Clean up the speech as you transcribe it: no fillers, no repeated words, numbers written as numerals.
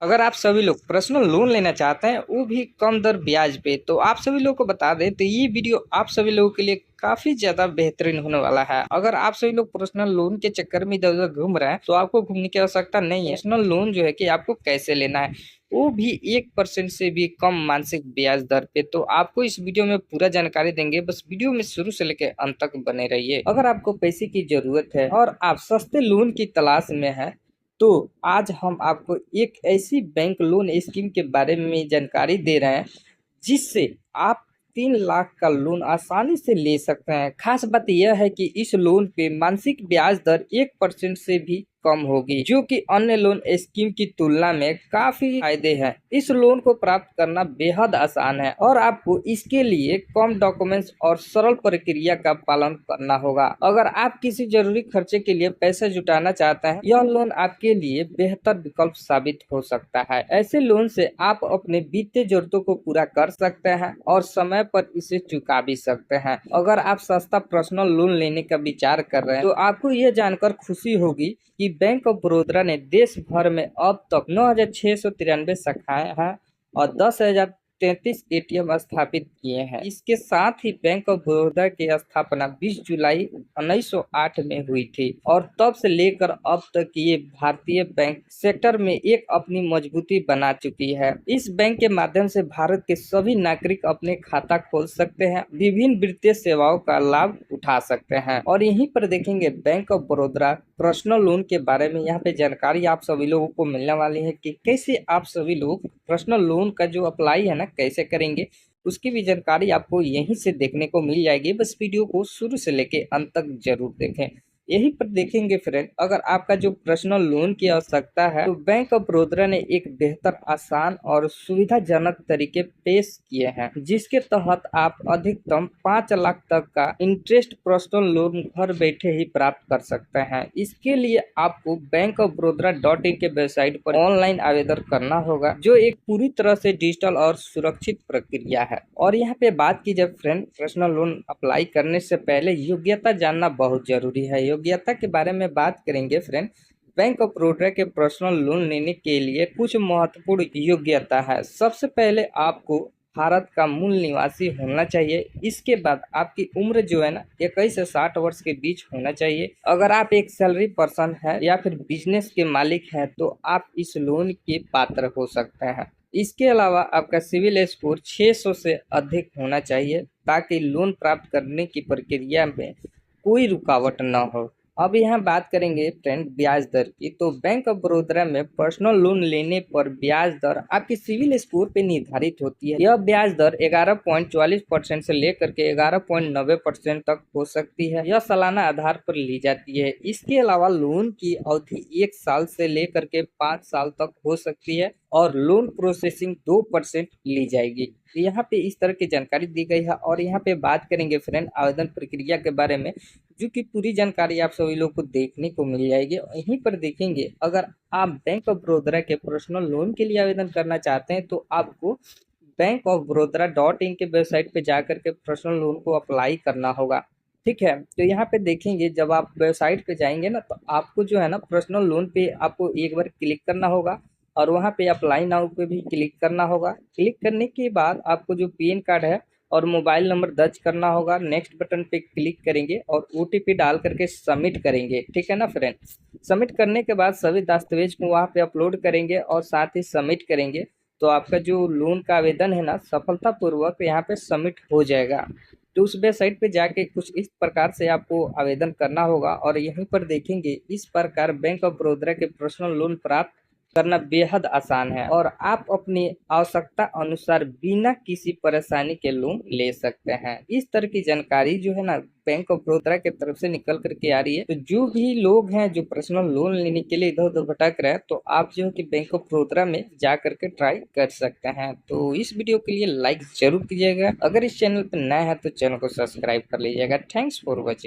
अगर आप सभी लोग पर्सनल लोन लेना चाहते हैं वो भी कम दर ब्याज पे, तो आप सभी लोगों को बता दें तो ये वीडियो आप सभी लोगों के लिए काफी ज्यादा बेहतरीन होने वाला है। अगर आप सभी लोग पर्सनल लोन के चक्कर में इधर उधर घूम रहे हैं तो आपको घूमने की आवश्यकता नहीं है। पर्सनल लोन जो है कि आपको कैसे लेना है, वो भी 1% से भी कम मासिक ब्याज दर पे। तो आपको इस वीडियो में पूरा जानकारी देंगे, बस वीडियो में शुरू से लेकर अंत तक बने रहिए। अगर आपको पैसे की जरूरत है और आप सस्ते लोन की तलाश में है तो आज हम आपको एक ऐसी बैंक लोन स्कीम के बारे में जानकारी दे रहे हैं जिससे आप 3 लाख का लोन आसानी से ले सकते हैं। खास बात यह है कि इस लोन पे मासिक ब्याज दर 1% से भी कम होगी, जो कि अन्य लोन स्कीम की तुलना में काफी फायदे हैं। इस लोन को प्राप्त करना बेहद आसान है और आपको इसके लिए कम डॉक्यूमेंट्स और सरल प्रक्रिया का पालन करना होगा। अगर आप किसी जरूरी खर्चे के लिए पैसे जुटाना चाहते हैं, यह लोन आपके लिए बेहतर विकल्प साबित हो सकता है। ऐसे लोन से आप अपने वित्तीय जरूरतों को पूरा कर सकते हैं और समय पर इसे चुका भी सकते हैं। अगर आप सस्ता पर्सनल लोन लेने का विचार कर रहे हैं तो आपको यह जानकर खुशी होगी कि बैंक ऑफ बड़ौदा ने देश भर में अब तक 9,693 शाखाएं हैं और 10,033 एटीएम स्थापित किए हैं। इसके साथ ही बैंक ऑफ बड़ौदा की स्थापना 20 जुलाई 1908 में हुई थी और तब से लेकर अब तक ये भारतीय बैंक सेक्टर में एक अपनी मजबूती बना चुकी है। इस बैंक के माध्यम से भारत के सभी नागरिक अपने खाता खोल सकते हैं, विभिन्न वित्तीय सेवाओं का लाभ उठा सकते हैं। और यहीं पर देखेंगे bank of Baroda personal loan के बारे में। यहाँ पे जानकारी आप सभी लोगों को मिलने वाली है कि कैसे आप सभी लोग पर्सनल लोन का जो अप्लाई है ना कैसे करेंगे, उसकी भी जानकारी आपको यहीं से देखने को मिल जाएगी। बस वीडियो को शुरू से लेके अंत तक जरूर देखें। यहीं पर देखेंगे फ्रेंड, अगर आपका जो पर्सनल लोन की आवश्यकता है तो बैंक ऑफ बड़ौदा ने एक बेहतर, आसान और सुविधाजनक तरीके पेश किए हैं, जिसके तहत आप अधिकतम 5 लाख तक का इंटरेस्ट पर्सनल लोन घर बैठे ही प्राप्त कर सकते हैं। इसके लिए आपको bankofbaroda.in के वेबसाइट पर ऑनलाइन आवेदन करना होगा, जो एक पूरी तरह से डिजिटल और सुरक्षित प्रक्रिया है। और यहाँ पे बात की जाए फ्रेंड, पर्सनल लोन अप्लाई करने से पहले योग्यता जानना बहुत जरूरी है। योग्यता के बारे में बात करेंगे फ्रेंड, बैंक ऑफ बड़ौदा के पर्सनल लोन लेने के लिए कुछ महत्वपूर्ण योग्यता है। सबसे पहले आपको भारत का मूल निवासी होना चाहिए। इसके बाद आपकी उम्र जो है ना 21 से 60 वर्ष के बीच होना चाहिए। अगर आप एक सैलरी पर्सन है या फिर बिजनेस के मालिक हैं तो आप इस लोन के पात्र हो सकते हैं। इसके अलावा आपका सिविल स्कोर 600 से अधिक होना चाहिए ताकि लोन प्राप्त करने की प्रक्रिया में कोई रुकावट न हो। अब यहाँ बात करेंगे फ्रेंड ब्याज दर की, तो बैंक ऑफ बड़ौदा में पर्सनल लोन लेने पर ब्याज दर आपकी सिविल स्कोर पे निर्धारित होती है। यह ब्याज दर 11.44% से लेकर के 11.90% तक हो सकती है। यह सालाना आधार पर ली जाती है। इसके अलावा लोन की अवधि 1 साल से लेकर के 5 साल तक हो सकती है और लोन प्रोसेसिंग 2% ली जाएगी। यहाँ पे इस तरह की जानकारी दी गई है। और यहाँ पे बात करेंगे फ्रेंड आवेदन प्रक्रिया के बारे में, जो कि पूरी जानकारी आप सभी लोग को देखने को मिल जाएगी। यहीं पर देखेंगे, अगर आप बैंक ऑफ बड़ौदा के पर्सनल लोन के लिए आवेदन करना चाहते हैं तो आपको bankofbaroda.in के वेबसाइट पे जाकर के पर्सनल लोन को अप्लाई करना होगा। ठीक है, तो यहाँ पे देखेंगे जब आप वेबसाइट पे जाएंगे ना तो आपको जो है ना पर्सनल लोन पे आपको एक बार क्लिक करना होगा और वहाँ पे अप्लाई नाउ पे भी क्लिक करना होगा। क्लिक करने के बाद आपको जो पैन कार्ड है और मोबाइल नंबर दर्ज करना होगा। नेक्स्ट बटन पे क्लिक करेंगे और ओटीपी डाल करके सबमिट करेंगे। ठीक है ना फ्रेंड, सबमिट करने के बाद सभी दस्तावेज को वहाँ पे अपलोड करेंगे और साथ ही सबमिट करेंगे तो आपका जो लोन का आवेदन है ना सफलतापूर्वक यहाँ पे सबमिट हो जाएगा। तो उस वेबसाइट पे जाके कुछ इस प्रकार से आपको आवेदन करना होगा और यहीं पर देखेंगे इस प्रकार बैंक ऑफ बड़ौदा के पर्सनल लोन प्राप्त करना बेहद आसान है और आप अपनी आवश्यकता अनुसार बिना किसी परेशानी के लोन ले सकते हैं। इस तरह की जानकारी जो है ना बैंक ऑफ बड़ौदा की तरफ से निकल करके आ रही है। तो जो भी लोग हैं जो पर्सनल लोन लेने के लिए इधर उधर भटक रहे हैं तो आप जो है कि बैंक ऑफ बड़ौदा में जा करके ट्राई कर सकते हैं। तो इस वीडियो के लिए लाइक जरूर कीजिएगा। अगर इस चैनल पर नया है तो चैनल को सब्सक्राइब कर लीजिएगा। Thanks for watching.